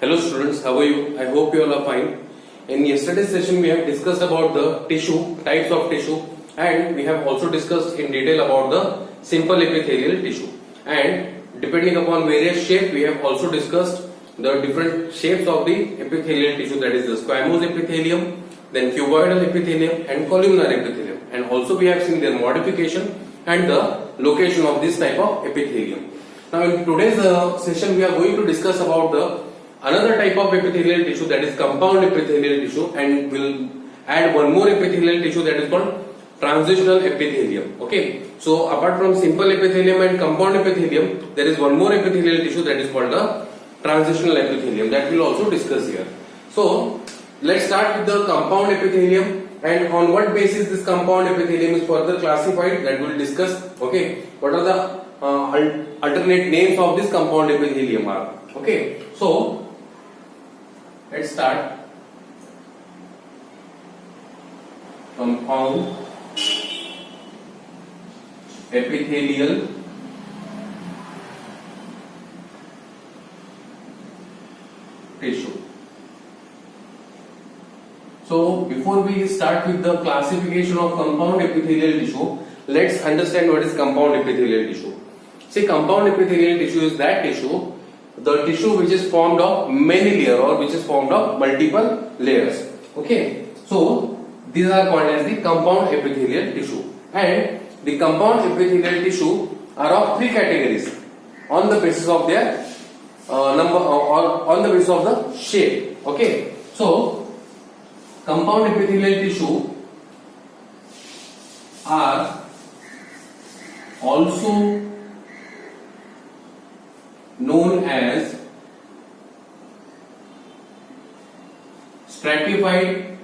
Hello students, how are you? I hope you all are fine. In yesterday's session we have discussed about the tissue, types of tissue, and we have also discussed in detail about the simple epithelial tissue. And depending upon various shapes, we have also discussed the different shapes of the epithelial tissue, that is the squamous epithelium, then cuboidal epithelium and columnar epithelium. And also we have seen their modification and the location of this type of epithelium. Now in today's session we are going to discuss about the another type of epithelial tissue, that is compound epithelial tissue, and we'll add one more epithelial tissue, that is called transitional epithelium. Okay, so apart from simple epithelium and compound epithelium, there is one more epithelial tissue that is called the transitional epithelium, that we'll also discuss here. So let's start with the compound epithelium, and on what basis this compound epithelium is further classified, that we'll discuss. Okay, what are the alternate names of this compound epithelium are. Okay, so let's start. Compound epithelial tissue. So before we start with the classification of compound epithelial tissue, let's understand what is compound epithelial tissue. See, compound epithelial tissue is that tissue, the tissue which is formed of many layers or which is formed of multiple layers. Okay, so these are called as the compound epithelial tissue, and the compound epithelial tissue are of three categories on the basis of their number or on the basis of the shape. Okay, so compound epithelial tissue are also known as stratified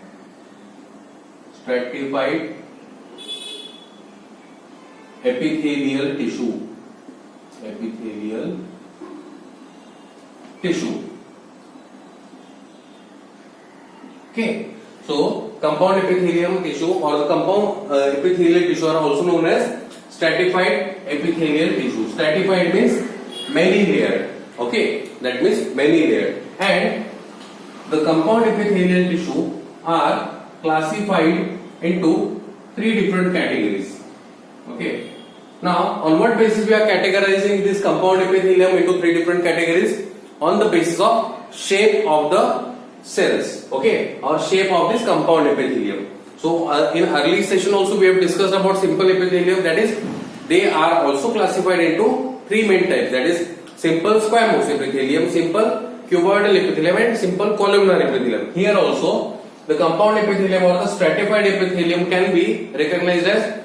epithelial tissue. Okay, so compound epithelium tissue or the compound epithelial tissue are also known as stratified epithelial tissue. Stratified means many layered. Okay, that means many layered. And the compound epithelial tissue are classified into three different categories. Okay, now on what basis we are categorizing this compound epithelium into three different categories? On the basis of shape of the cells, okay, or shape of this compound epithelium. So in early session also we have discussed about simple epithelium, that is they are also classified into three main types, that is simple squamous epithelium, simple cuboidal epithelium and simple columnar epithelium. Here also the compound epithelium or the stratified epithelium can be recognized as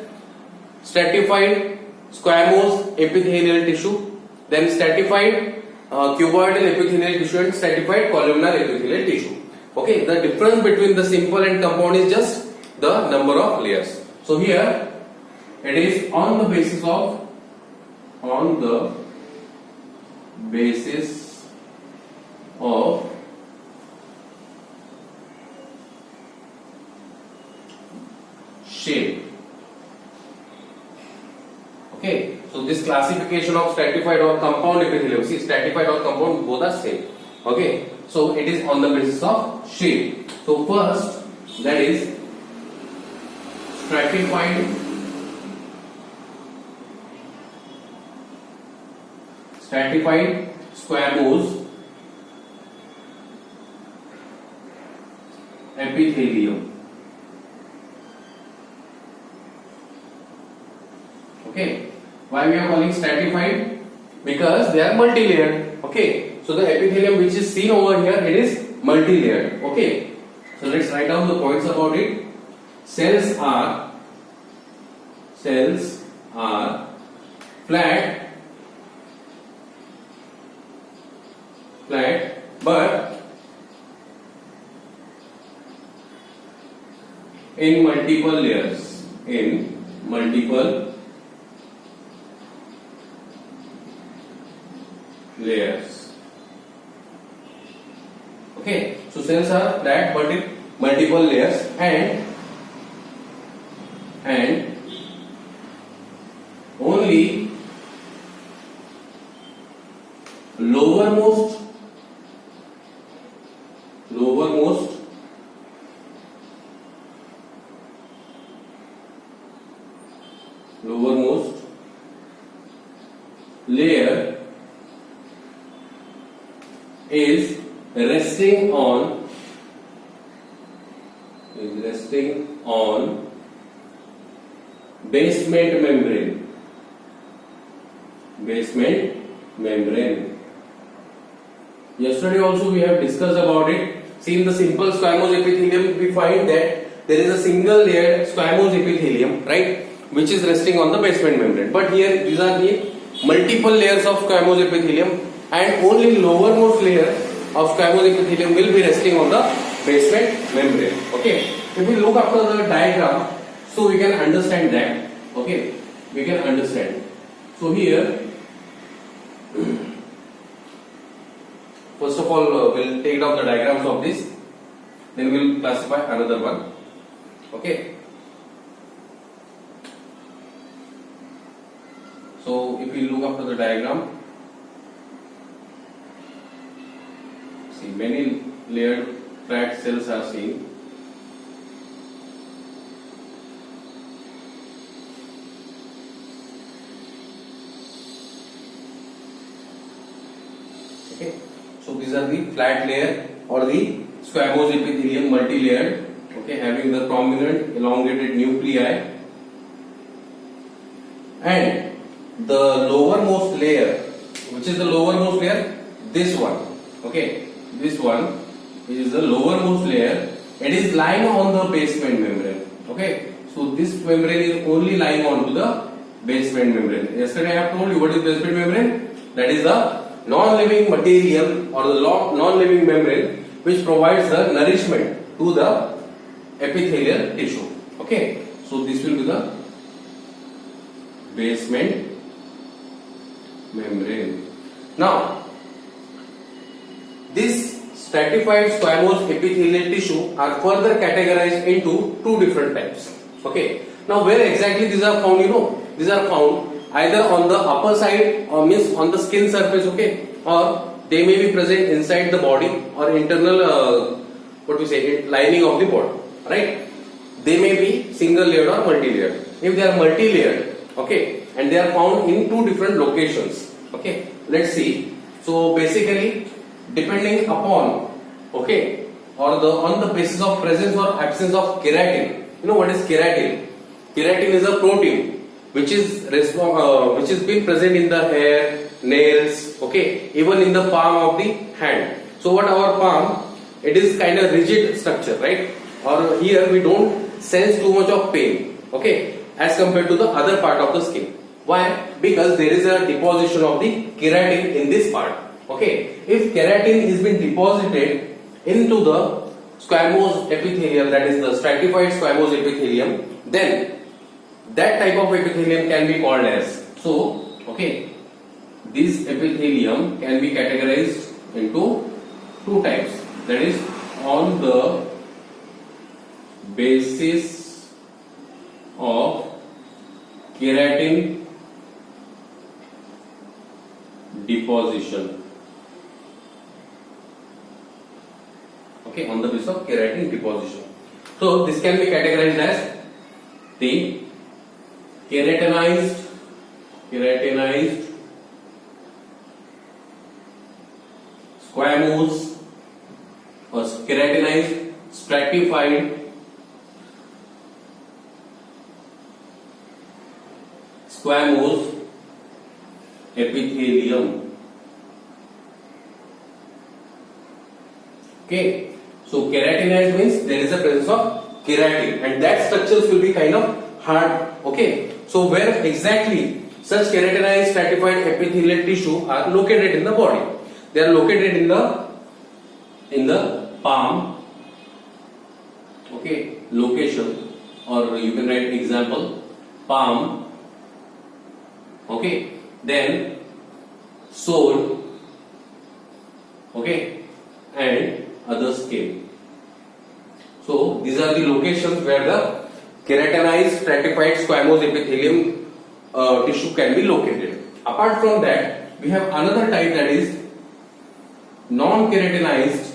stratified squamous epithelial tissue, then stratified cuboidal epithelial tissue and stratified columnar epithelial tissue. Okay, the difference between the simple and compound is just the number of layers. So here it is on the basis of shape. Okay, so this classification of stratified or compound epithelium, see, stratified or compound both are same. Okay, so it is on the basis of shape. So first, that is stratified squamous epithelium. Okay, why we are calling stratified? Because they are multi-layered. Okay, so the epithelium which is seen over here, it is multi-layered. Okay, so let's write down the points about it. Cells are flat but in multiple layers. Okay, so cells are flat but in multiple layers, and only lowermost is resting on basement membrane. Yesterday also we have discussed about it. See, in the simple squamous epithelium we find that there is a single layered squamous epithelium, right, which is resting on the basement membrane. But here these are the multiple layers of squamous epithelium, and only lowermost layer of squamous epithelium will be resting on the basement membrane. Okay, if we look after the diagram, so we can understand that. Okay, we can understand. So here, first of all, we'll take down the diagrams of this, then we'll classify another one. Okay. So if we look after the diagram, see, many layered fat cells are seen. Okay, so these are the flat layer or the squamous epithelium, multi-layered, okay, having the prominent elongated nuclei, and the lowermost layer, which is the lowermost layer, this one, okay, this one is the lowermost layer. It is lying on the basement membrane. Okay, so this membrane is only lying onto the basement membrane. Yesterday I have told you what is basement membrane. That is the non-living material or the non-living membrane which provides the nourishment to the epithelial tissue. Okay, so this will be the basement membrane. Now, this stratified squamous epithelial tissue are further categorized into two different types. Okay, now where exactly these are found? You know, these are found either on the upper side or means on the skin surface, okay, or they may be present inside the body or internal lining of the body, right? They may be single layered or multi-layered. If they are multi-layered, okay, and they are found in two different locations, okay, let's see. So basically, depending upon, okay, or on the basis of presence or absence of keratin. You know what is keratin? Keratin is a protein which is been present in the hair, nails, okay, even in the palm of the hand. So what our palm, it is kind of rigid structure, right? Or here we don't sense too much of pain, okay, as compared to the other part of the skin. Why? Because there is a deposition of the keratin in this part. Okay, if keratin is been deposited into the squamous epithelium, that is the stratified squamous epithelium, then that type of epithelium can be called as, so, okay, this epithelium can be categorized into two types, that is on the basis of keratin deposition. Okay, on the basis of keratin deposition. So this can be categorized as the keratinized squamous or keratinized stratified squamous epithelium. Okay, so keratinized means there is a presence of keratin, and that structures will be kind of hard. Okay, so where exactly such keratinized stratified epithelial tissue are located in the body? They are located in the palm. Okay, location, or you can write example palm. Okay, then sole. Okay, and other skin. So these are the locations where the keratinized stratified squamous epithelium tissue can be located. Apart from that, we have another type, that is non-keratinized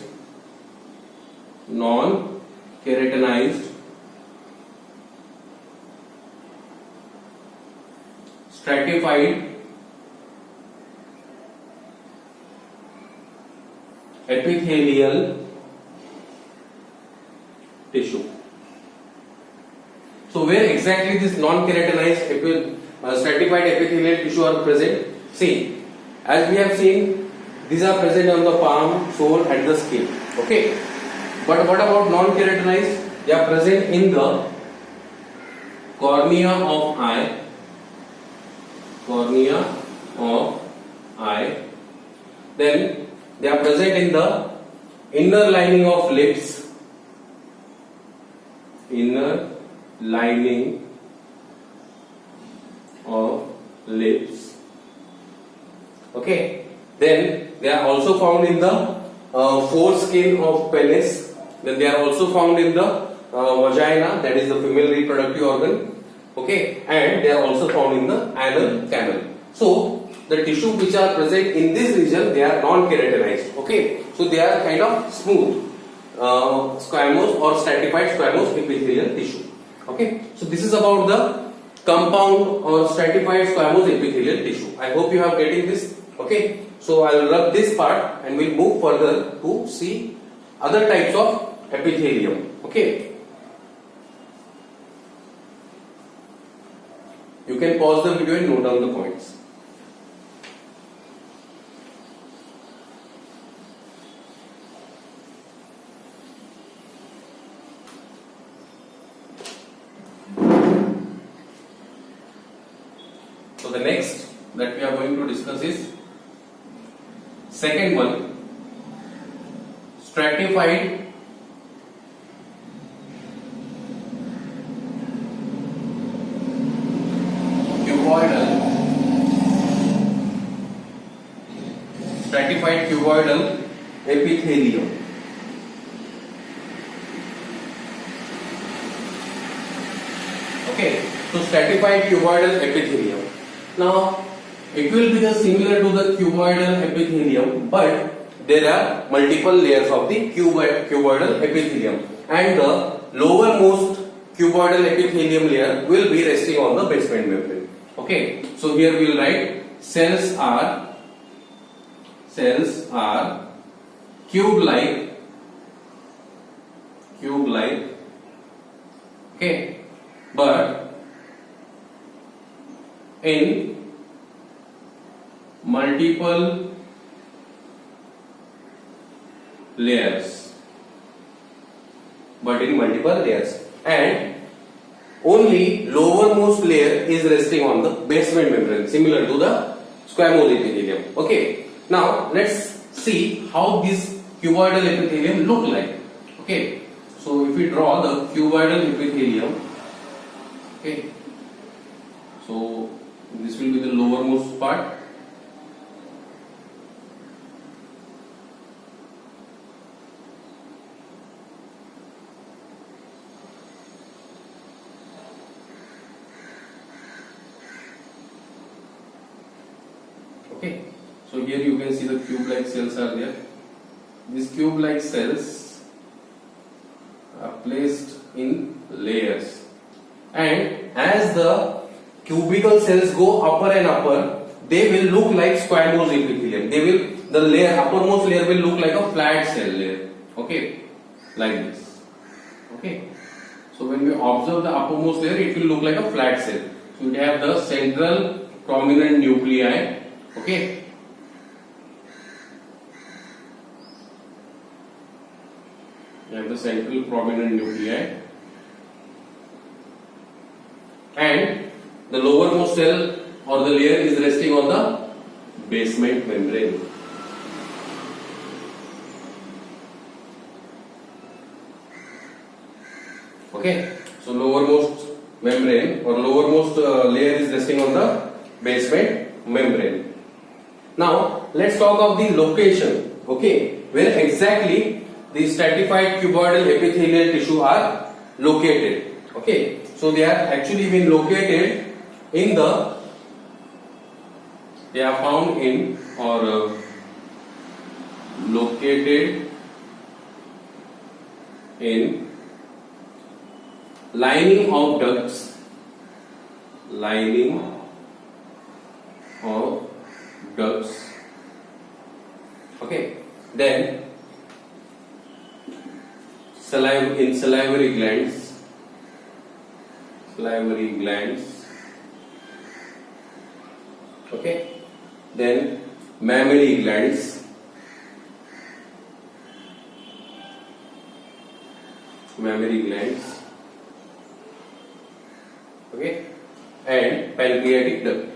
stratified epithelial tissue. So where exactly this non-keratinized stratified epithelial tissue are present? See, as we have seen, these are present on the palm, sole and the skin. Okay, but what about non-keratinized? They are present in the cornea of eye, then they are present in the inner lining of lips, okay. Then they are also found in the foreskin of penis. Then they are also found in the vagina, that is the female reproductive organ. Okay, and they are also found in the anal canal. So the tissue which are present in this region, they are non-keratinized. Okay, so they are kind of smooth squamous or stratified squamous epithelial tissue. Okay, so this is about the compound or stratified squamous epithelial tissue. I hope you have getting this. Okay, so I will rub this part and we'll move further to see other types of epithelium. Okay. You can pause the video and note down the points. So the next that we are going to discuss is second one, stratified cuboidal epithelium. Okay, so stratified cuboidal epithelium. Now it will be similar to the cuboidal epithelium, but there are multiple layers of the cuboidal epithelium, and the lowermost cuboidal epithelium layer will be resting on the basement membrane. Okay, so here we will write cells are cube-like, okay, but in multiple layers, and only lowermost layer is resting on the basement membrane, similar to the squamous epithelium. Okay, now let's see how this cuboidal epithelium look like. Okay, so if we draw the cuboidal epithelium, okay, so this will be the lowermost part. Okay, so here you can see the cube-like cells are there. These cube-like cells are placed in layers, and as the cubical cells go upper and upper, they will look like squamous epithelium. The layer, uppermost layer will look like a flat cell layer. Okay, like this. Okay, so when we observe the uppermost layer, it will look like a flat cell. So we have the central prominent nuclei. Okay, we have the central prominent nuclei, and the lowermost cell or the layer is resting on the basement membrane. Okay, so lowermost membrane or lowermost layer is resting on the basement membrane. Now let's talk of the location. Okay, where exactly the stratified cuboidal epithelial tissue are located. Okay, so they are actually been located in the, they are found in or located in lining of ducts, okay, then salivary glands, okay, then mammary glands, okay, and pancreatic duct.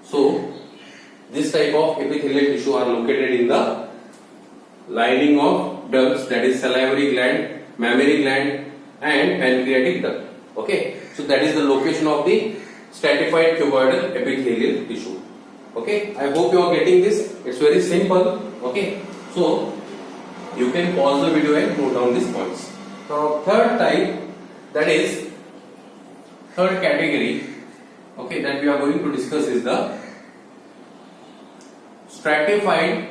So this type of epithelial tissue are located in the lining of ducts, that is salivary gland, mammary gland and pancreatic duct. Okay, so that is the location of the stratified cuboidal epithelial tissue. Okay, I hope you are getting this. It's very simple. Okay, so you can pause the video and note down these points. Now third type, that is third category, okay, that we are going to discuss is the stratified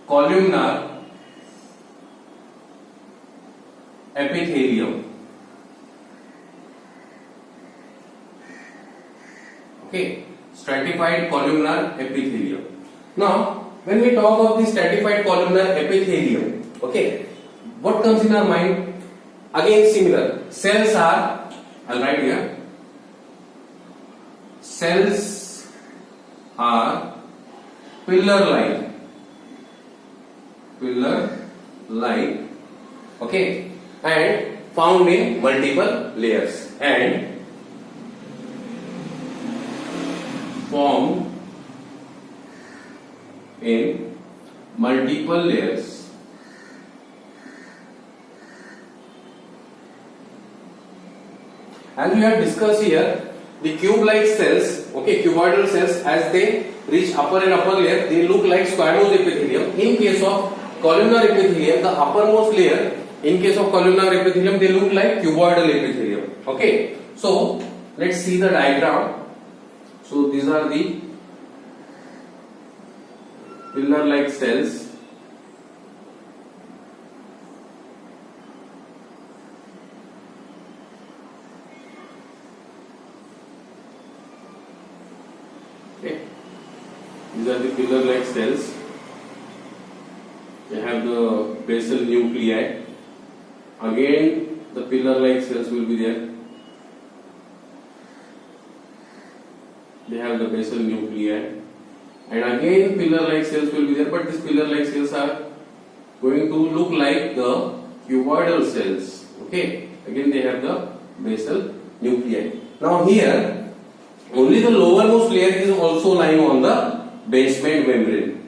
columnar epithelium. Okay, stratified columnar epithelium. Now, when we talk of the stratified columnar epithelium, okay, what comes in our mind? Again, similar. Cells are, I'll write here. Cells are pillar-like, okay, and found in multiple layers and formed in multiple layers. As we have discussed here, the cube-like cells, okay, cuboidal cells, as they reach upper and upper layer, they look like squamous epithelium. In case of columnar epithelium, the uppermost layer, in case of columnar epithelium, they look like cuboidal epithelium. Okay, so let's see the diagram. So these are the pillar-like cells. Okay, these are the pillar-like cells. They have the basal nuclei. Again, the pillar-like cells will be there. They have the basal nuclei. And again, pillar-like cells will be there, but these pillar-like cells are going to look like the cuboidal cells. Okay, again they have the basal nuclei. Now here, only the lowermost layer is also lying on the basement membrane.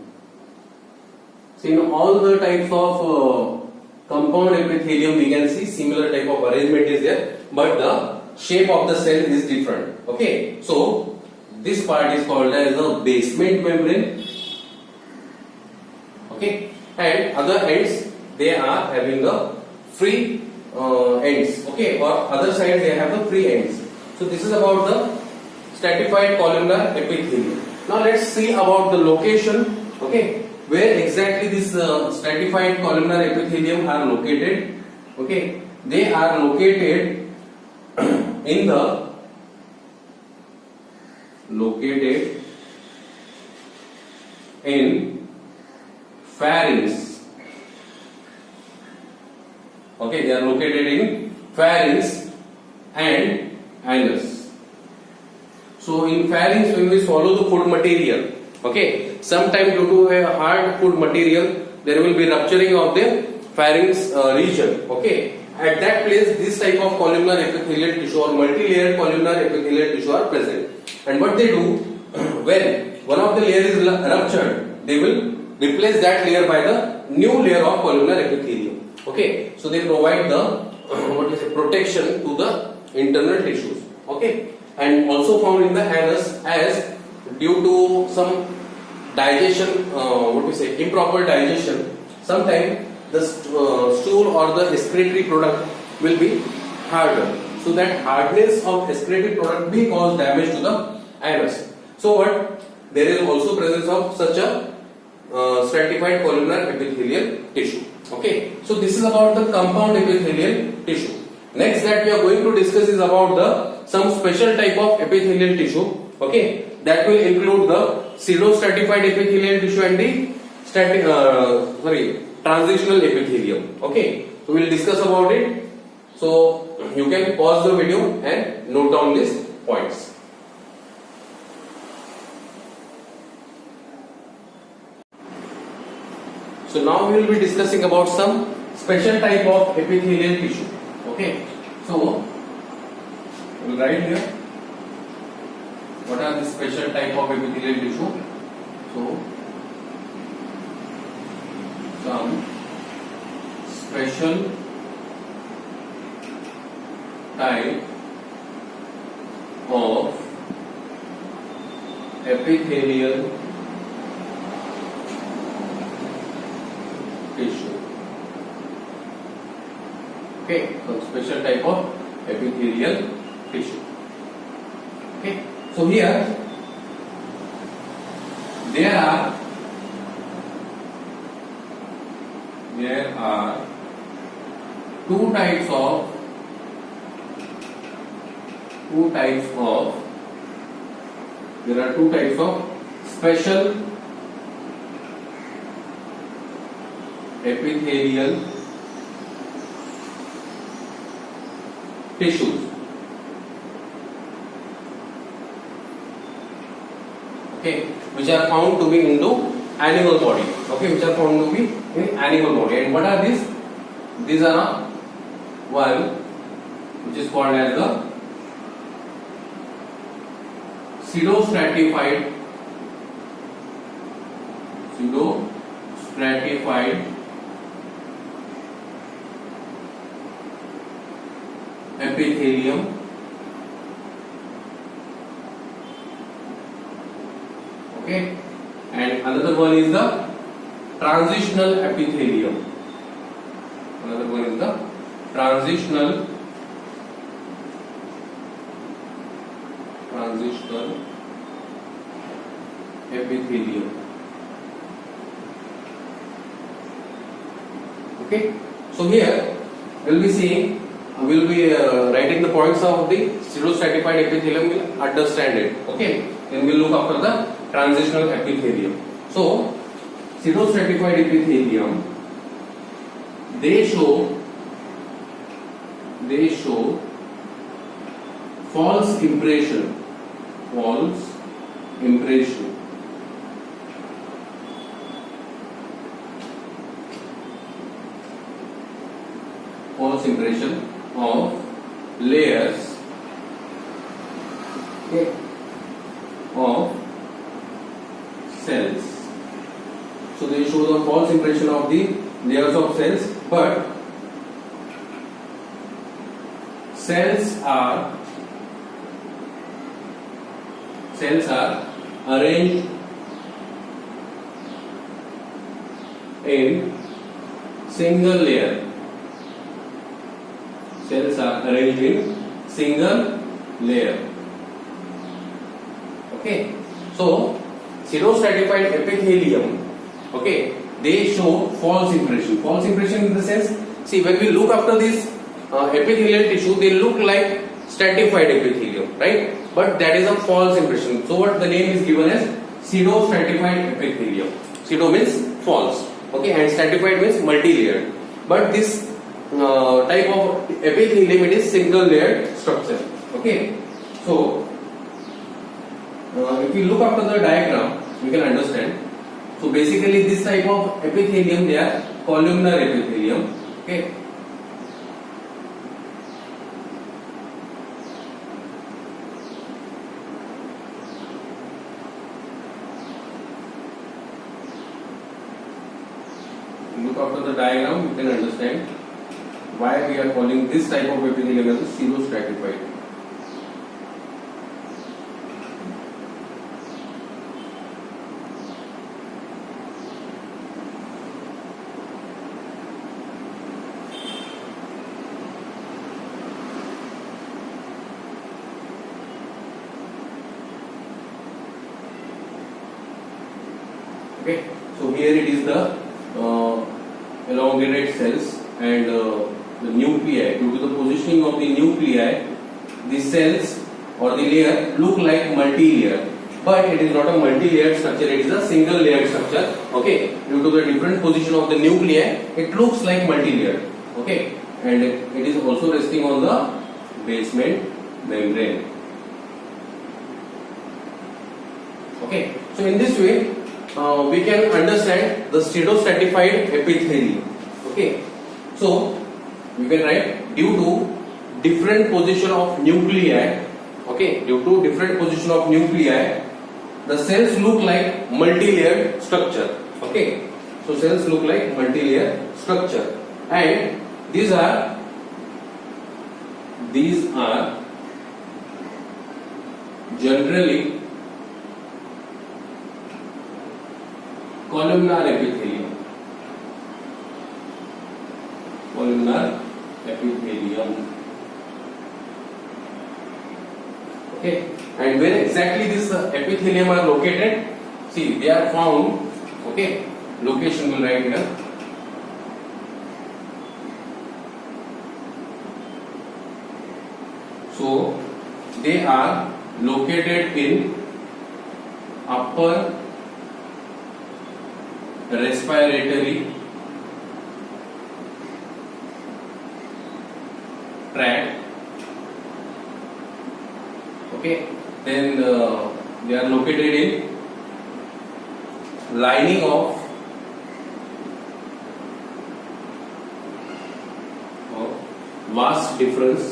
See, in all the types of compound epithelium, we can see similar type of arrangement is there, but the shape of the cell is different. Okay, so this part is called as the basement membrane. Okay, and other ends they are having the free ends. Okay, or other side they have the free ends. So this is about the stratified columnar epithelium. Now let's see about the location. Okay, where exactly this stratified columnar epithelium are located. Okay, they are located in the pharynx. Okay, they are located in pharynx and anus. So in pharynx, when we swallow the food material, okay, sometime due to a hard food material, there will be rupturing of the pharynx region. Okay, at that place, this type of columnar epithelial tissue or multi-layered columnar epithelial tissue are present. And what they do, when one of the layer is ruptured, they will replace that layer by the new layer of columnar epithelium. Okay, so they provide the protection to the internal tissues. Okay, and also found in the anus, as due to some digestion, improper digestion, sometimes the stool or the excretory product will be harder. So that hardness of excretory product may cause damage to the anus. So what? There is also presence of such a stratified columnar epithelial tissue. Okay, so this is about the compound epithelial tissue. Next that we are going to discuss is about the some special type of epithelial tissue, okay, that will include the pseudostratified epithelial tissue and the transitional epithelium. Okay, so we'll discuss about it. So you can pause the video and note down these points. So now we will be discussing about some special type of epithelial tissue. Okay, so we'll write here what are the special type of epithelial tissue. So some special type of epithelial tissue. Okay, some special type of epithelial tissue. Okay, so here there are two types of special epithelial tissues. Okay, which are found to be into animal body. Okay, which are found to be in animal body. And what are these? These are one which is called as the pseudostratified epithelium. Okay, and another one is the transitional epithelium. Transitional epithelium. Okay, so here we'll be writing the points of the pseudostratified epithelium. We'll understand it. Okay, then we'll look after the transitional epithelium. So pseudostratified epithelium, they show false impression. False impression of layers, okay, of cells. So they show the false impression of the layers of cells, but cells are arranged in single layer. Cells are arranged in single layer. Okay, so pseudostratified epithelium, okay, they show false impression. False impression in the sense, see, when we look after this epithelial tissue, they look like stratified epithelium, right? But that is a false impression. So what the name is given as pseudostratified epithelium. Pseudo means false, okay, and stratified means multi-layered. But this type of epithelium, it is single layered structure. Okay, so if we look after the diagram, we can understand. So basically this type of epithelium, they are columnar epithelium. Okay, look after the diagram, you can understand why we are calling this type of epithelium as pseudostratified. Okay, so here it is the elongated cells and the nuclei. Due to the positioning of the nuclei, the cells or the layer look like multi-layer, but it is not a multi-layered structure, it is a single layered structure. Okay, due to the different position of the nuclei, it looks like multi-layered. Okay, and it is also resting on the basement membrane. Okay, so in this way we can understand the pseudostratified epithelium. Okay, so we can write due to different position of nuclei. Okay, due to different position of nuclei, the cells look like multi-layered structure. Okay, so cells look like multi-layered structure, and these are generally columnar epithelium. Columnar epithelium. Okay, and where exactly this epithelium are located? See, they are found. Okay, location will write here. So they are located in upper respiratory tract. Okay, then they are located in lining of vas deferens.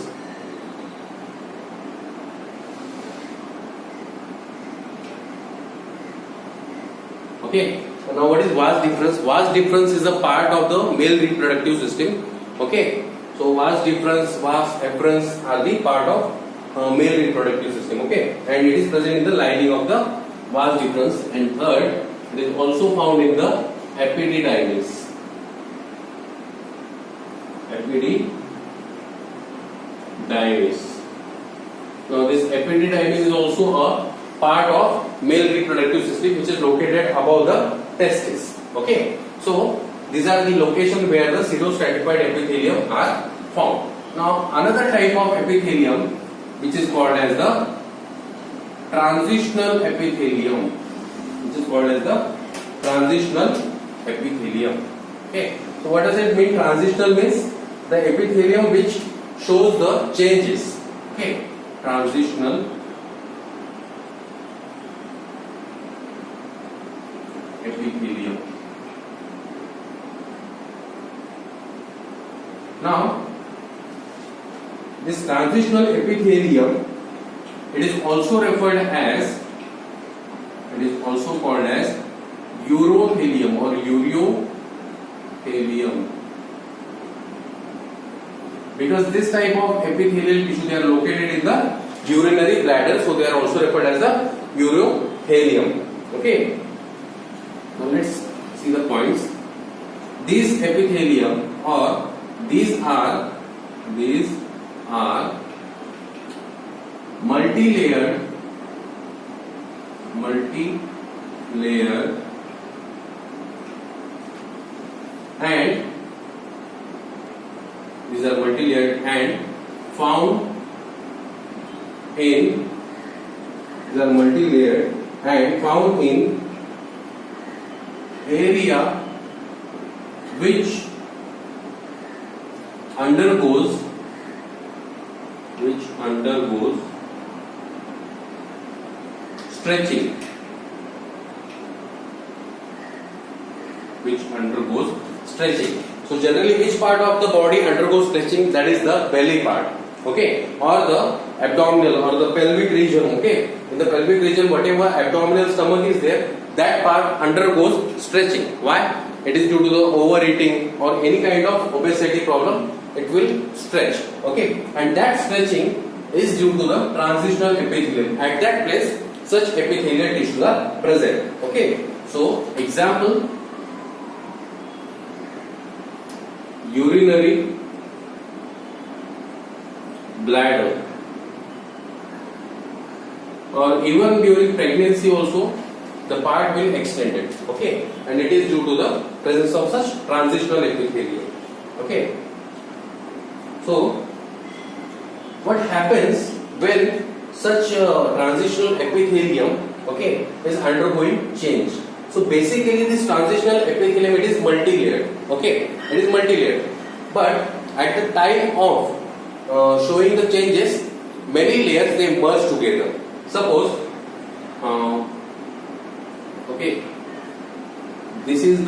Okay, so now what is vas deferens? Vas deferens is a part of the male reproductive system. Okay, so vas deferens, vas efferens are the part of male reproductive system. Okay, and it is present in the lining of the vas deferens. And third, it is also found in the epididymis. Epididymis. Now this epididymis is also a part of male reproductive system, which is located above the testis. Okay, so these are the locations where the pseudostratified epithelium are found. Now another type of epithelium, which is called as the transitional epithelium, Okay, so what does it mean? Transitional means the epithelium which shows the changes. Okay, transitional epithelium. Now, this transitional epithelium, it is also referred as, it is also called as urothelium or ureothelium, because this type of epithelial tissue, they are located in the urinary bladder, so they are also referred as the urothelium. Okay. Now let's see the points. These epithelium or these are multi-layered and these are multi-layered and found in area which undergoes stretching. So generally, which part of the body undergoes stretching? That is the belly part. Okay, or the abdominal or the pelvic region. Okay, in the pelvic region, whatever abdominal stomach is there, that part undergoes stretching. Why? It is due to the overeating or any kind of obesity problem. It will stretch. Okay, and that stretching is due to the transitional epithelium. At that place, such epithelial tissues are present. Okay, so example: urinary bladder, or even during pregnancy also the part will extend it. Okay, and it is due to the presence of such transitional epithelium. Okay, so what happens when such transitional epithelium, okay, is undergoing change. So basically this transitional epithelium, it is multi-layered, okay, it is multi-layered, but at the time of showing the changes, many layers they merge together. Suppose okay, this is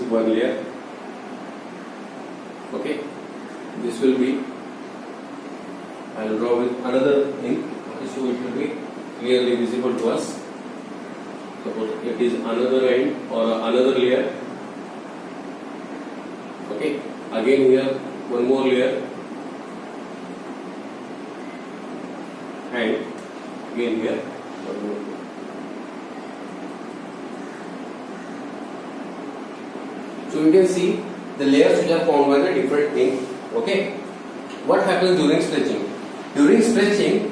one layer, okay, this will be, I will draw with another ink, okay, so it will be clearly visible to us. Suppose it is another end or another layer, okay, again here one more layer, and again here one more layer. So you can see the layers which are formed by the different things. Okay, what happens during stretching? During stretching,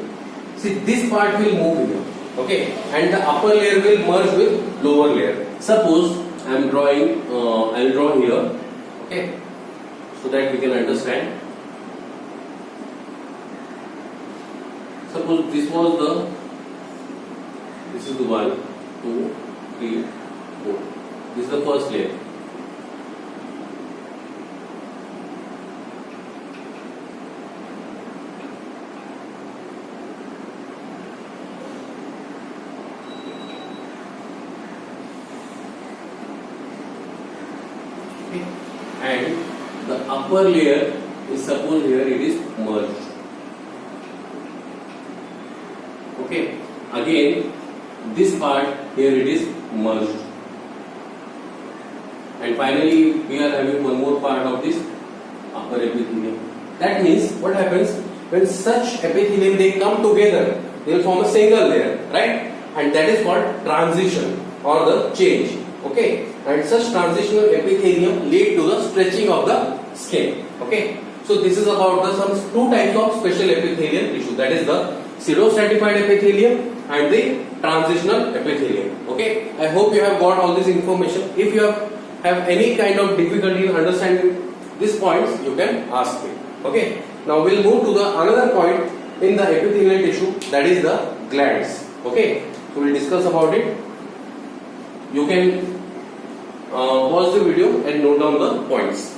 see, this part will move here, okay, and the upper layer will merge with lower layer. Suppose I am drawing, I will draw here, okay, so that we can understand. Suppose this is the 1, 2, 3, 4. This is the first layer. And the upper layer is, suppose here it is merged, okay, again this part here it is merged, and finally we are having one more part of this upper epithelium. That means what happens when such epithelium they come together, they will form a single layer, right? And that is called transition or the change, okay, and such transitional epithelium lead to the stretching of the skin, okay. So this is about the some two types of special epithelial tissue, that is the pseudo-stratified epithelium and the transitional epithelium, okay. I hope you have got all this information. If you have any kind of difficulty in understanding these points, you can ask me, okay. Now we'll move to the another point in the epithelial tissue, that is the glands, okay. So we'll discuss about it. You can pause the video and note down the points.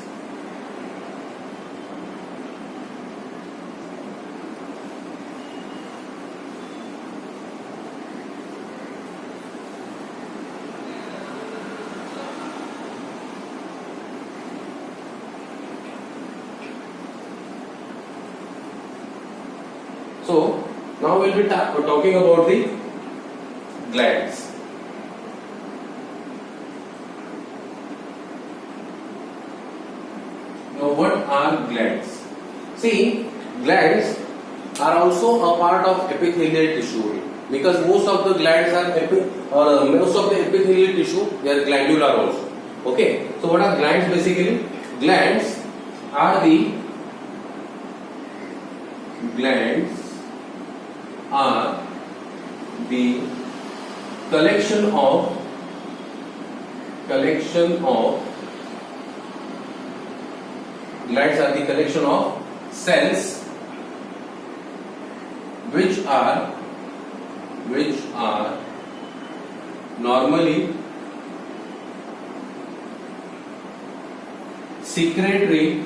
So now we'll be talking about the glands. Now what are glands? See, glands are also a part of epithelial tissue, because most of the glands are most of the epithelial tissue, they are glandular also, okay. So what are glands basically? Glands are the collection of cells which are normally secretory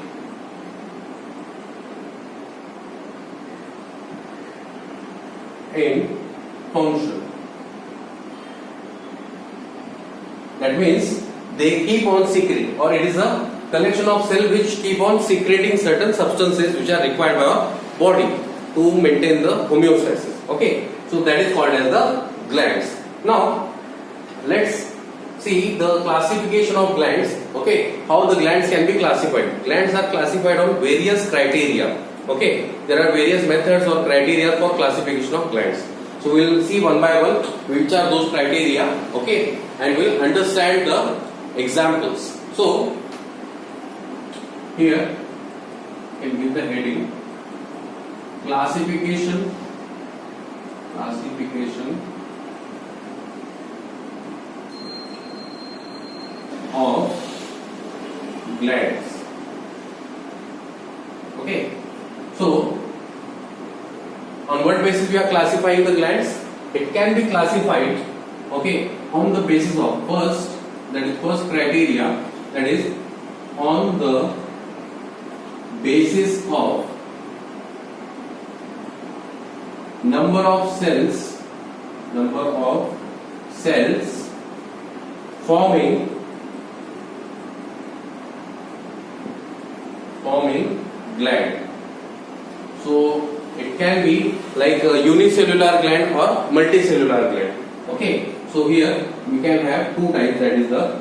in function. That means they keep on secreting, or it is a collection of cells which keep on secreting certain substances which are required by our body to maintain the homeostasis. Okay, so that is called as the glands. Now let's see the classification of glands. Okay, how the glands can be classified. Glands are classified on various criteria. Okay, there are various methods or criteria for classification of glands. So we will see one by one which are those criteria. Okay, and we will understand the examples. So here you can give the heading classification of glands. Okay, so on what basis we are classifying the glands? It can be classified, okay, on the basis of first criteria, that is on the basis of number of cells forming gland. So it can be like a unicellular gland or multicellular gland. Okay, so here we can have two types, that is the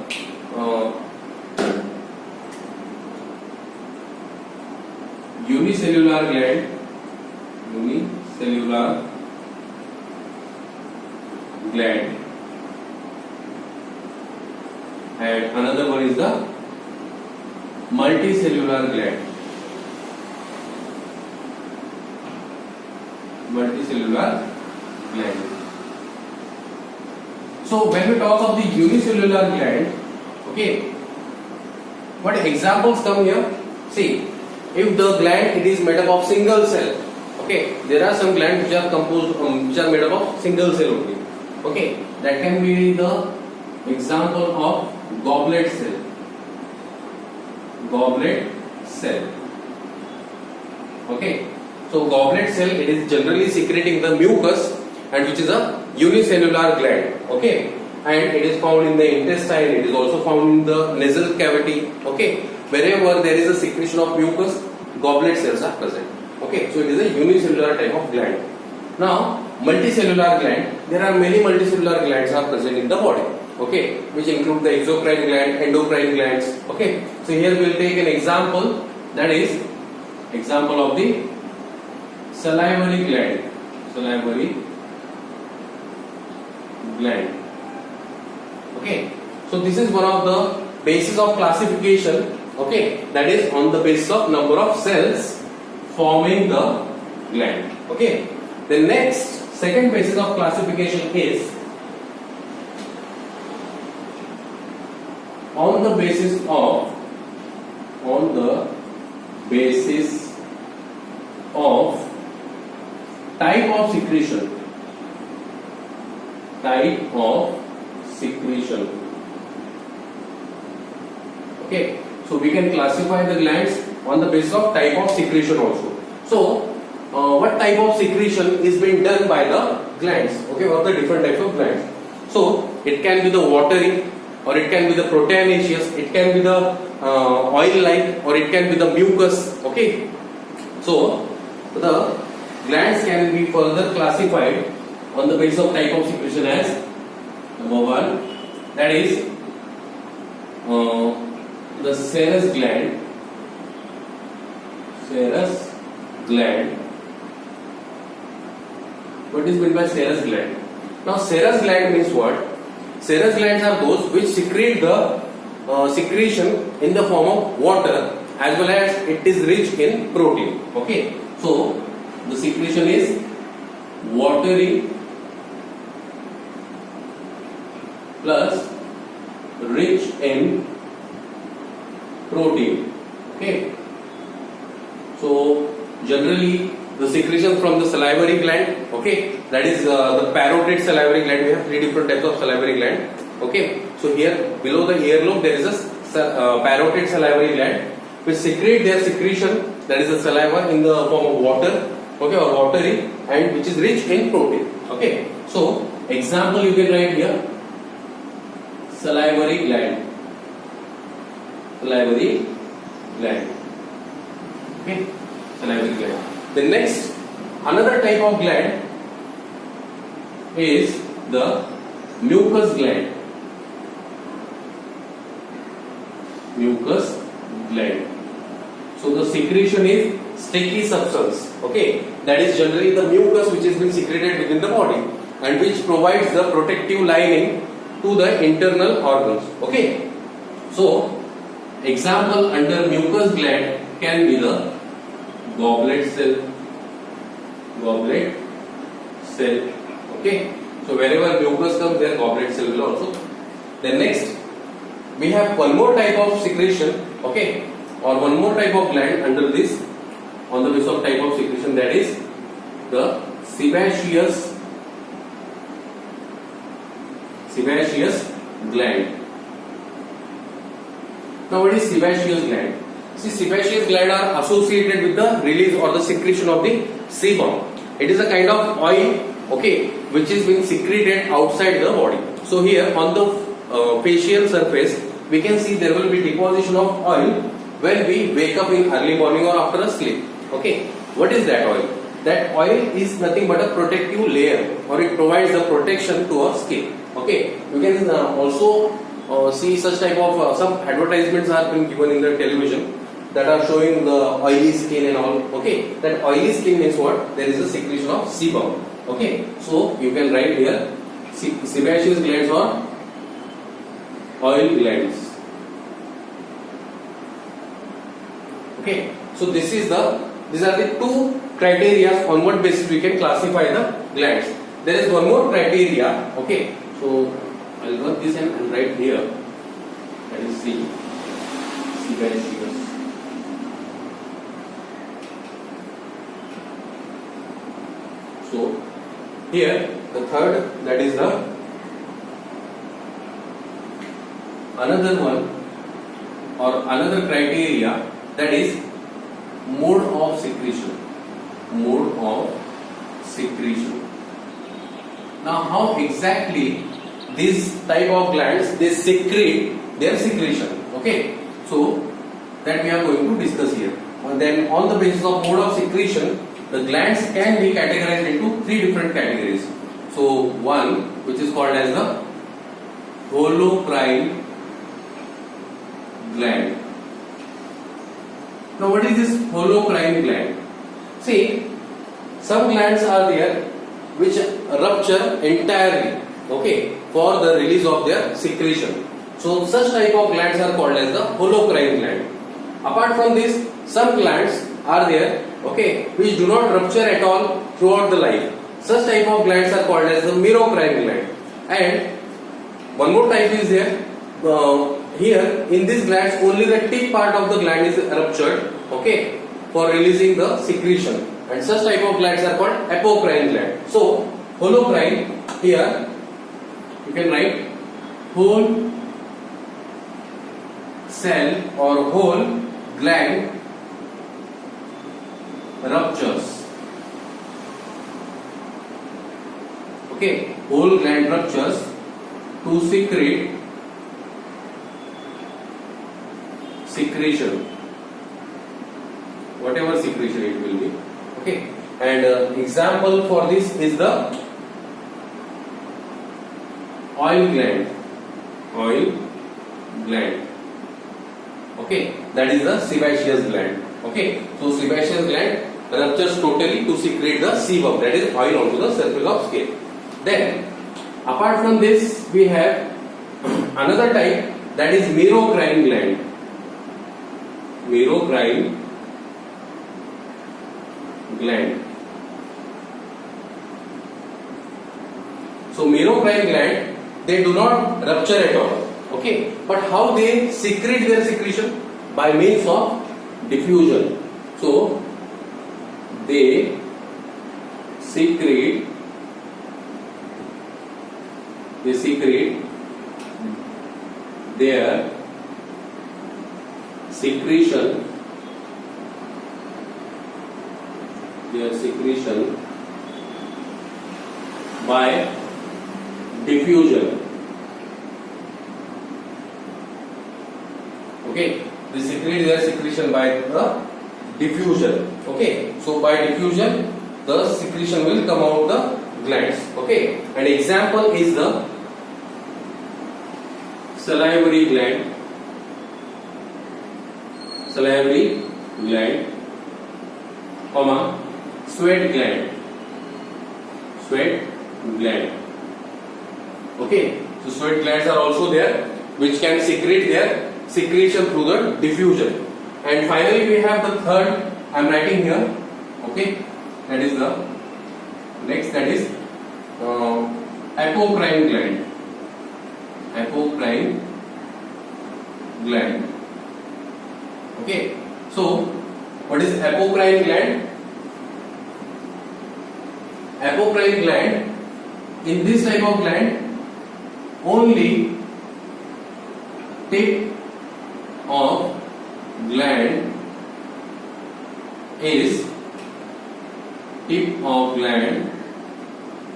unicellular gland and another one is the multicellular gland. So when we talk of the unicellular gland, okay, what examples come here? See, if the gland it is made up of single cell, okay, there are some glands which are composed which are made up of single cell only. Okay, that can be the example of goblet cell. Okay, so goblet cell, it is generally secreting the mucus, and which is a unicellular gland. Okay, and it is found in the intestine. It is also found in the nasal cavity. Okay, wherever there is a secretion of mucus, goblet cells are present. Okay, so it is a unicellular type of gland. Now, multicellular gland, there are many multicellular glands are present in the body. Okay, which include the exocrine gland, endocrine glands. Okay, so here we will take an example, that is example of the salivary gland. Okay, so this is one of the basis of classification. Okay, that is on the basis of number of cells forming the gland. Okay, the next second basis of classification is on the basis of type of secretion. Okay, so we can classify the glands on the basis of type of secretion also. So what type of secretion is being done by the glands? Okay, or the different types of glands. So it can be the watery, or it can be the proteinaceous, it can be the oil-like, or it can be the mucus. Okay, so the glands can be further classified on the basis of type of secretion as number one, that is the serous gland. What is meant by serous gland? Now, serous gland means what? Serous glands are those which secrete the secretion in the form of water, as well as it is rich in protein. Okay, so the secretion is watery plus rich in protein. Okay, so generally the secretion from the salivary gland, okay, that is the parotid salivary gland. We have three different types of salivary gland. Okay, so here below the earlobe there is a parotid salivary gland which secrete their secretion, that is the saliva, in the form of water, okay, or watery, and which is rich in protein. Okay, so example you can write here: salivary gland. Okay, salivary gland. The next, another type of gland is the mucus gland. So the secretion is sticky substance. Okay, that is generally the mucus which has been secreted within the body and which provides the protective lining to the internal organs. Okay, so example under mucus gland can be the goblet cell. Okay, so wherever mucus comes, there goblet cell will also. Then next, we have one more type of secretion, Okay, or one more type of gland under this on the basis of type of secretion, that is the sebaceous gland. Now what is sebaceous gland? See, sebaceous gland are associated with the release or the secretion of the sebum. It is a kind of oil, okay, which is being secreted outside the body. So here on the facial surface we can see there will be deposition of oil when we wake up in early morning or after a sleep. Okay, what is that oil? That oil is nothing but a protective layer, or it provides the protection to our skin. Okay, you can also see such type of some advertisements are being given in the television that are showing the oily skin and all. Okay, that oily skin means what? There is a secretion of sebum. Okay, so you can write here sebaceous glands or oil glands. Okay, so these are the two criteria on what basis we can classify the glands. There is one more criteria. Okay, so I'll run this and write here. That is sebaceous. So here the third, that is the another one or another criteria, that is mode of secretion. Mode of secretion. Now how exactly these type of glands they secrete their secretion? Okay, so that we are going to discuss here. And then on the basis of mode of secretion, the glands can be categorized into three different categories. So one which is called as the holocrine gland. Now what is this holocrine gland? See, some glands are there which rupture entirely, okay, for the release of their secretion. So such type of glands are called as the holocrine gland. Apart from this, some glands are there, okay, which do not rupture at all throughout the life. Such type of glands are called as the merocrine gland. And one more type is there. Here in these glands only the tip part of the gland is ruptured, okay, for releasing the secretion. And such type of glands are called apocrine gland. So holocrine, here you can write whole cell or whole gland ruptures. Okay, whole gland ruptures to secrete secretion, whatever secretion it will be. Okay, and example for this is the oil gland. Oil gland. Okay, that is the sebaceous gland. Okay, so sebaceous gland ruptures totally to secrete the sebum, that is oil, onto the surface of skin. Then apart from this we have another type, that is merocrine gland. Merocrine gland. So merocrine gland, they do not rupture at all, okay, but how they secrete their secretion? By means of diffusion. So they secrete their secretion by diffusion. Okay, they secrete their secretion by the diffusion. Okay, so by diffusion the secretion will come out the glands. Okay, an example is the salivary gland, comma, sweat gland. Okay, so sweat glands are also there which can secrete their secretion through the diffusion. And finally we have the third, I am writing here, okay, that is the next, that is apocrine gland. Okay, so what is apocrine gland? Apocrine gland, in this type of gland, only tip of gland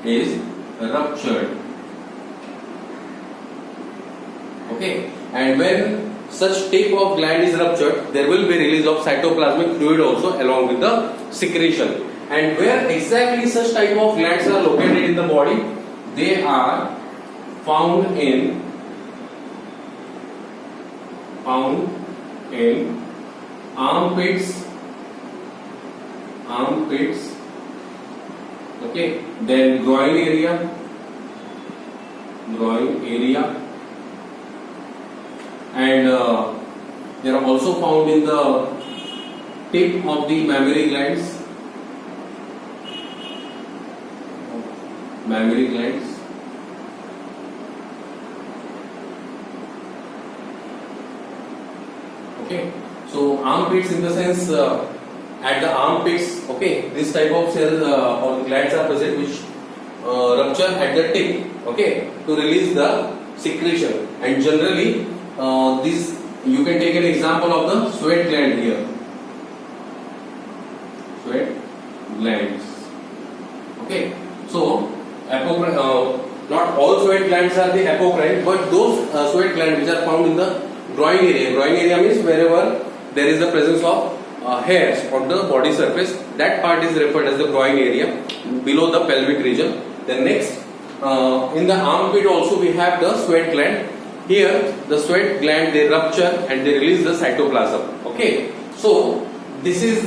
is ruptured. Okay, and when such tip of gland is ruptured, there will be release of cytoplasmic fluid also along with the secretion. And where exactly such type of glands are located in the body? They are found in armpits, okay, then groin area, and they are also found in the tip of the mammary glands. Okay, so armpits in the sense at the armpits, okay, this type of cells or glands are present which rupture at the tip, okay, to release the secretion. And generally this, you can take an example of the sweat gland here, sweat glands. Okay, so not all sweat glands are the apocrine, but those sweat glands which are found in the groin area. Groin area means wherever there is the presence of hairs on the body surface, that part is referred as the groin area below the pelvic region. Then next, in the armpit also we have the sweat gland. Here the sweat gland, they rupture and they release the cytoplasm. Okay, so this is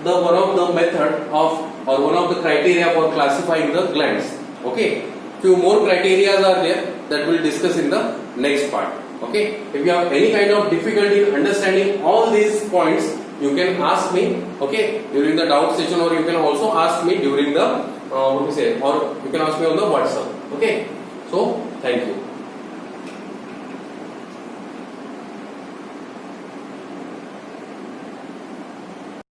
the one of the method of, or one of the criteria for classifying the glands. Okay, few more criteria are there that we'll discuss in the next part. Okay, if you have any kind of difficulty in understanding all these points, you can ask me, okay, during the doubt session, or you can also ask me during the or you can ask me on the WhatsApp. Okay, so thank you.